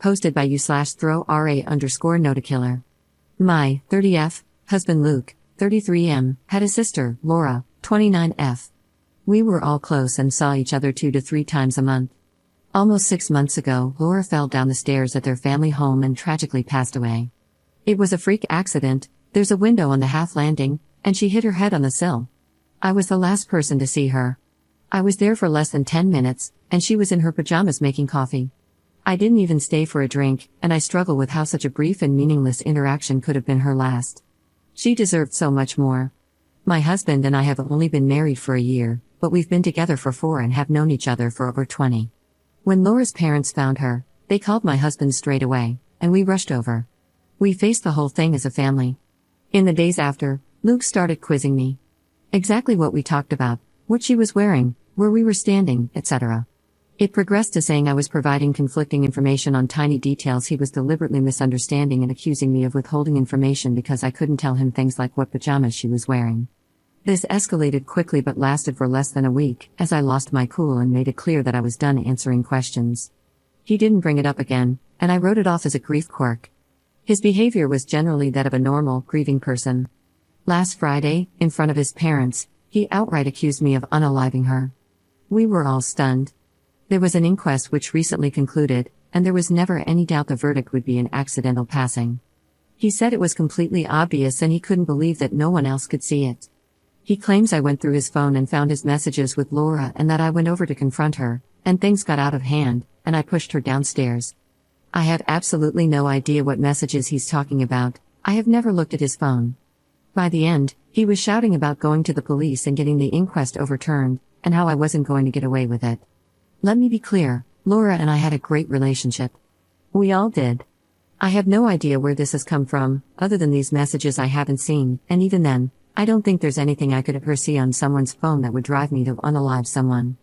Posted by u/throw_ra_notakiller. My 30F husband Luke, 33M, had a sister, Laura, 29F. We were all close and saw each other 2 to 3 times a month. Almost 6 months ago, Laura fell down the stairs at their family home and tragically passed away. It was a freak accident. There's a window on the half landing, and she hit her head on the sill. I was the last person to see her. I was there for less than 10 minutes, and she was in her pajamas making coffee. I didn't even stay for a drink, and I struggle with how such a brief and meaningless interaction could have been her last. She deserved so much more. My husband and I have only been married for a year, but we've been together for 4 and have known each other for over 20. When Laura's parents found her, they called my husband straight away, and we rushed over. We faced the whole thing as a family. In the days after, Luke started quizzing me. Exactly what we talked about, what she was wearing, where we were standing, etc. It progressed to saying I was providing conflicting information on tiny details he was deliberately misunderstanding and accusing me of withholding information because I couldn't tell him things like what pajamas she was wearing. This escalated quickly but lasted for less than a week, as I lost my cool and made it clear that I was done answering questions. He didn't bring it up again, and I wrote it off as a grief quirk. His behavior was generally that of a normal, grieving person. Last Friday, in front of his parents, he outright accused me of unaliving her. We were all stunned. There was an inquest which recently concluded, and there was never any doubt the verdict would be an accidental passing. He said it was completely obvious and he couldn't believe that no one else could see it. He claims I went through his phone and found his messages with Laura and that I went over to confront her, and things got out of hand, and I pushed her downstairs. I have absolutely no idea what messages he's talking about. I have never looked at his phone. By the end, he was shouting about going to the police and getting the inquest overturned, and how I wasn't going to get away with it. Let me be clear, Laura and I had a great relationship. We all did. I have no idea where this has come from, other than these messages I haven't seen, and even then, I don't think there's anything I could ever see on someone's phone that would drive me to unalive someone.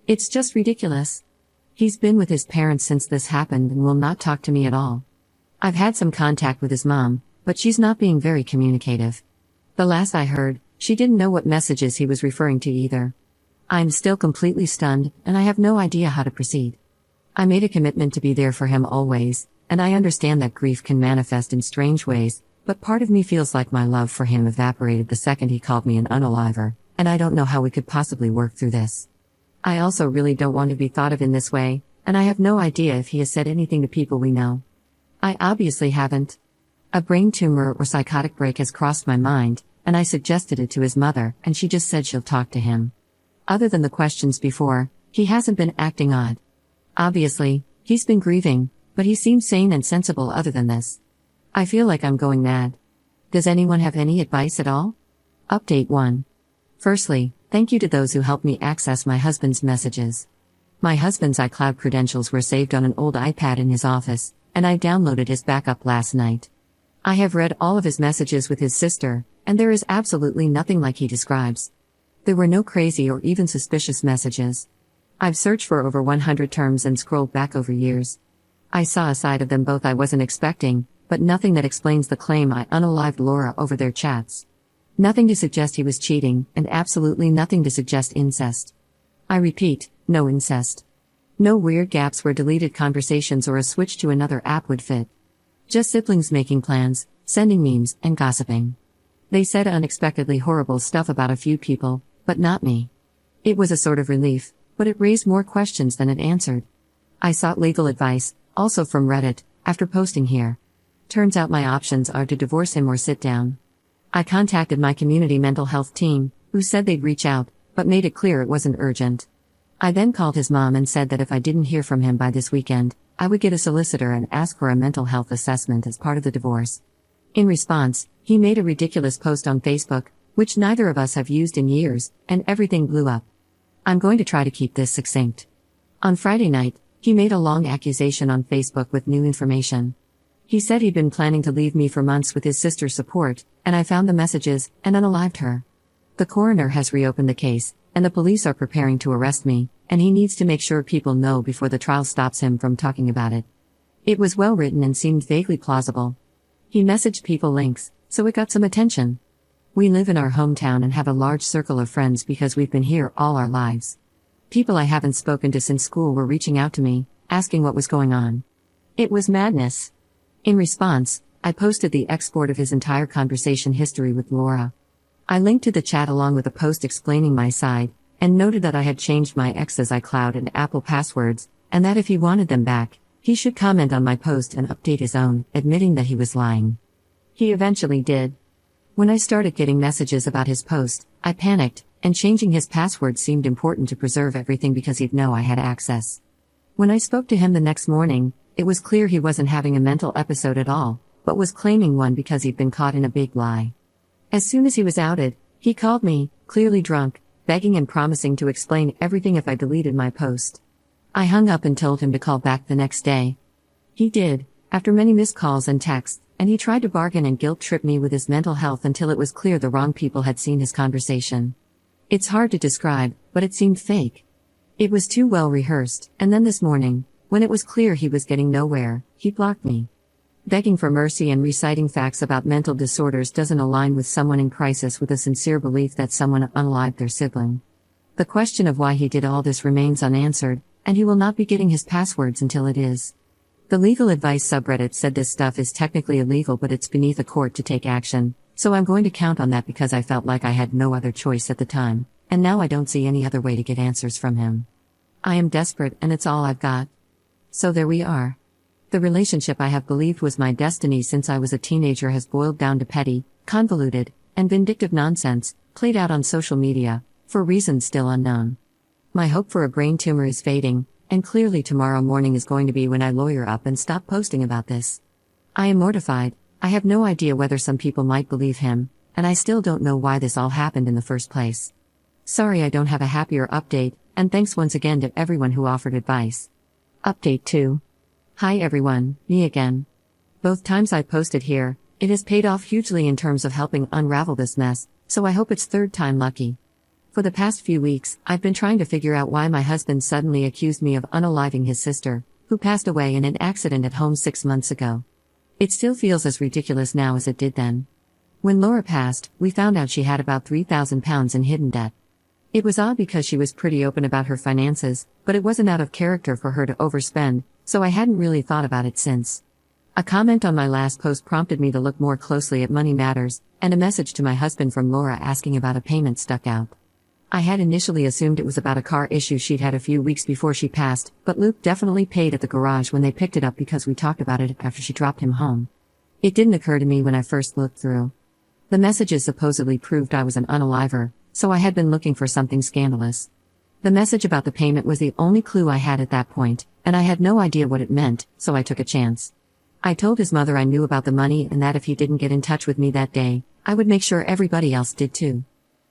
It's just ridiculous. He's been with his parents since this happened and will not talk to me at all. I've had some contact with his mom, but she's not being very communicative. The last I heard, she didn't know what messages he was referring to either. I'm still completely stunned, and I have no idea how to proceed. I made a commitment to be there for him always, and I understand that grief can manifest in strange ways, but part of me feels like my love for him evaporated the second he called me an unaliver, and I don't know how we could possibly work through this. I also really don't want to be thought of in this way, and I have no idea if he has said anything to people we know. I obviously haven't. A brain tumor or psychotic break has crossed my mind, and I suggested it to his mother, and she just said she'll talk to him. Other than the questions before, he hasn't been acting odd. Obviously, he's been grieving, but he seems sane and sensible other than this. I feel like I'm going mad. Does anyone have any advice at all? Update 1. Firstly, thank you to those who helped me access my husband's messages. My husband's iCloud credentials were saved on an old iPad in his office, and I downloaded his backup last night. I have read all of his messages with his sister, and there is absolutely nothing like he describes. There were no crazy or even suspicious messages. I've searched for over 100 terms and scrolled back over years. I saw a side of them both I wasn't expecting, but nothing that explains the claim I unalived Laura over their chats. Nothing to suggest he was cheating, and absolutely nothing to suggest incest. I repeat, no incest. No weird gaps where deleted conversations or a switch to another app would fit. Just siblings making plans, sending memes, and gossiping. They said unexpectedly horrible stuff about a few people, but not me. It was a sort of relief, but it raised more questions than it answered. I sought legal advice, also from Reddit, after posting here. Turns out my options are to divorce him or sit down. I contacted my community mental health team, who said they'd reach out, but made it clear it wasn't urgent. I then called his mom and said that if I didn't hear from him by this weekend, I would get a solicitor and ask for a mental health assessment as part of the divorce. In response, he made a ridiculous post on Facebook, which neither of us have used in years, and everything blew up. I'm going to try to keep this succinct. On Friday night, he made a long accusation on Facebook with new information. He said he'd been planning to leave me for months with his sister's support, and I found the messages, and unalived her. The coroner has reopened the case, and the police are preparing to arrest me, and he needs to make sure people know before the trial stops him from talking about it. It was well written and seemed vaguely plausible. He messaged people links, so it got some attention. We live in our hometown and have a large circle of friends because we've been here all our lives. People I haven't spoken to since school were reaching out to me, asking what was going on. It was madness. In response, I posted the export of his entire conversation history with Laura. I linked to the chat along with a post explaining my side, and noted that I had changed my ex's iCloud and Apple passwords, and that if he wanted them back, he should comment on my post and update his own, admitting that he was lying. He eventually did. When I started getting messages about his post, I panicked, and changing his password seemed important to preserve everything because he'd know I had access. When I spoke to him the next morning, it was clear he wasn't having a mental episode at all, but was claiming one because he'd been caught in a big lie. As soon as he was outed, he called me, clearly drunk, begging and promising to explain everything if I deleted my post. I hung up and told him to call back the next day. He did, after many missed calls and texts, and he tried to bargain and guilt-trip me with his mental health until it was clear the wrong people had seen his conversation. It's hard to describe, but it seemed fake. It was too well rehearsed, and then this morning, when it was clear he was getting nowhere, he blocked me. Begging for mercy and reciting facts about mental disorders doesn't align with someone in crisis with a sincere belief that someone unalived their sibling. The question of why he did all this remains unanswered, and he will not be getting his passwords until it is. The legal advice subreddit said this stuff is technically illegal, but it's beneath a court to take action, so I'm going to count on that because I felt like I had no other choice at the time, and now I don't see any other way to get answers from him. I am desperate and it's all I've got. So there we are. The relationship I have believed was my destiny since I was a teenager has boiled down to petty, convoluted, and vindictive nonsense, played out on social media, for reasons still unknown. My hope for a brain tumor is fading, and clearly tomorrow morning is going to be when I lawyer up and stop posting about this. I am mortified. I have no idea whether some people might believe him, and I still don't know why this all happened in the first place. Sorry I don't have a happier update, and thanks once again to everyone who offered advice. Update 2. Hi everyone, me again. Both times I posted here, it has paid off hugely in terms of helping unravel this mess, so I hope it's third time lucky. For the past few weeks, I've been trying to figure out why my husband suddenly accused me of unaliving his sister, who passed away in an accident at home 6 months ago. It still feels as ridiculous now as it did then. When Laura passed, we found out she had about £3,000 in hidden debt. It was odd because she was pretty open about her finances, but it wasn't out of character for her to overspend, so I hadn't really thought about it since. A comment on my last post prompted me to look more closely at money matters, and a message to my husband from Laura asking about a payment stuck out. I had initially assumed it was about a car issue she'd had a few weeks before she passed, but Luke definitely paid at the garage when they picked it up because we talked about it after she dropped him home. It didn't occur to me when I first looked through. The messages supposedly proved I was an unaliver, so I had been looking for something scandalous. The message about the payment was the only clue I had at that point, and I had no idea what it meant, so I took a chance. I told his mother I knew about the money and that if he didn't get in touch with me that day, I would make sure everybody else did too.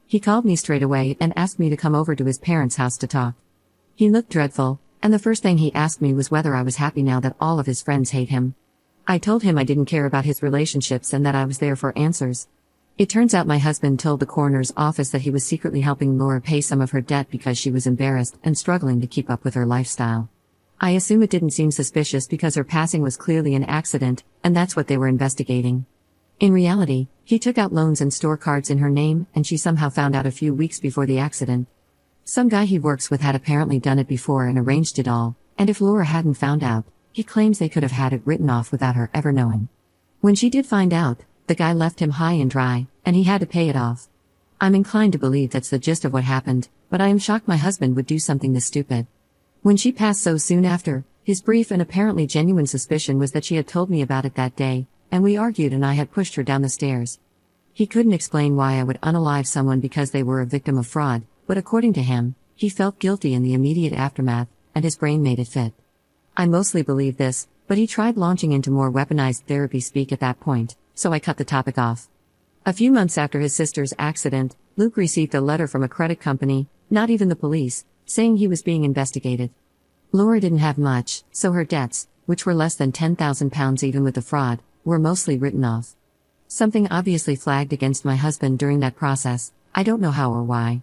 He called me straight away and asked me to come over to his parents' house to talk. He looked dreadful, and the first thing he asked me was whether I was happy now that all of his friends hate him. I told him I didn't care about his relationships and that I was there for answers. It turns out my husband told the coroner's office that he was secretly helping Laura pay some of her debt because she was embarrassed and struggling to keep up with her lifestyle. I assume it didn't seem suspicious because her passing was clearly an accident, and that's what they were investigating. In reality, he took out loans and store cards in her name, and she somehow found out a few weeks before the accident. Some guy he works with had apparently done it before and arranged it all, and if Laura hadn't found out, he claims they could have had it written off without her ever knowing. When she did find out, the guy left him high and dry, and he had to pay it off. I'm inclined to believe that's the gist of what happened, but I am shocked my husband would do something this stupid. When she passed so soon after, his brief and apparently genuine suspicion was that she had told me about it that day, and we argued and I had pushed her down the stairs. He couldn't explain why I would unalive someone because they were a victim of fraud, but according to him, he felt guilty in the immediate aftermath, and his brain made it fit. I mostly believe this, but he tried launching into more weaponized therapy speak at that point, so I cut the topic off. A few months after his sister's accident, Luke received a letter from a credit company, not even the police, saying he was being investigated. Laura didn't have much, so her debts, which were less than £10,000 even with the fraud, were mostly written off. Something obviously flagged against my husband during that process, I don't know how or why.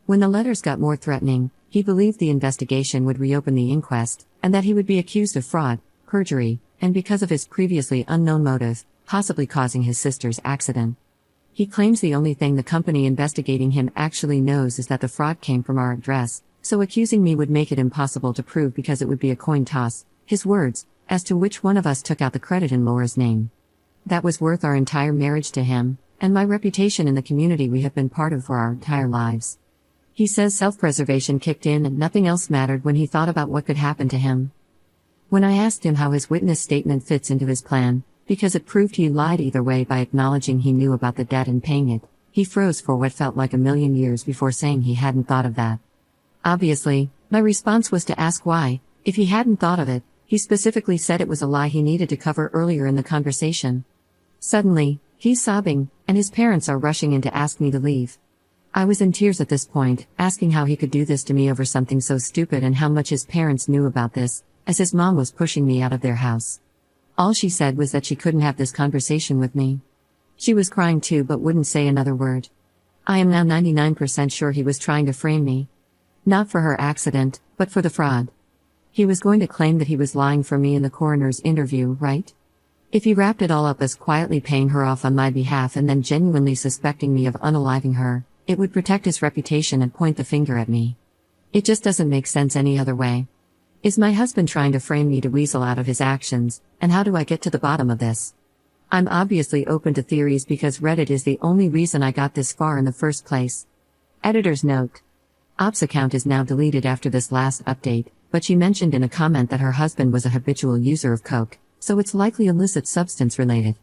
When the letters got more threatening, he believed the investigation would reopen the inquest, and that he would be accused of fraud, perjury, and because of his previously unknown motive, possibly causing his sister's accident. He claims the only thing the company investigating him actually knows is that the fraud came from our address, so accusing me would make it impossible to prove because it would be a coin toss, his words, as to which one of us took out the credit in Laura's name. That was worth our entire marriage to him, and my reputation in the community we have been part of for our entire lives. He says self-preservation kicked in and nothing else mattered when he thought about what could happen to him. When I asked him how his witness statement fits into his plan, because it proved he lied either way by acknowledging he knew about the debt and paying it, he froze for what felt like a million years before saying he hadn't thought of that. Obviously, my response was to ask why, if he hadn't thought of it. He specifically said it was a lie he needed to cover earlier in the conversation. Suddenly, he's sobbing, and his parents are rushing in to ask me to leave. I was in tears at this point, asking how he could do this to me over something so stupid and how much his parents knew about this, as his mom was pushing me out of their house. All she said was that she couldn't have this conversation with me. She was crying too but wouldn't say another word. I am now 99% sure he was trying to frame me. Not for her accident, but for the fraud. He was going to claim that he was lying for me in the coroner's interview, right? If he wrapped it all up as quietly paying her off on my behalf and then genuinely suspecting me of unaliving her, it would protect his reputation and point the finger at me. It just doesn't make sense any other way. Is my husband trying to frame me to weasel out of his actions, and how do I get to the bottom of this? I'm obviously open to theories because Reddit is the only reason I got this far in the first place. Editor's note. Ops account is now deleted after this last update, but she mentioned in a comment that her husband was a habitual user of coke, so it's likely illicit substance related.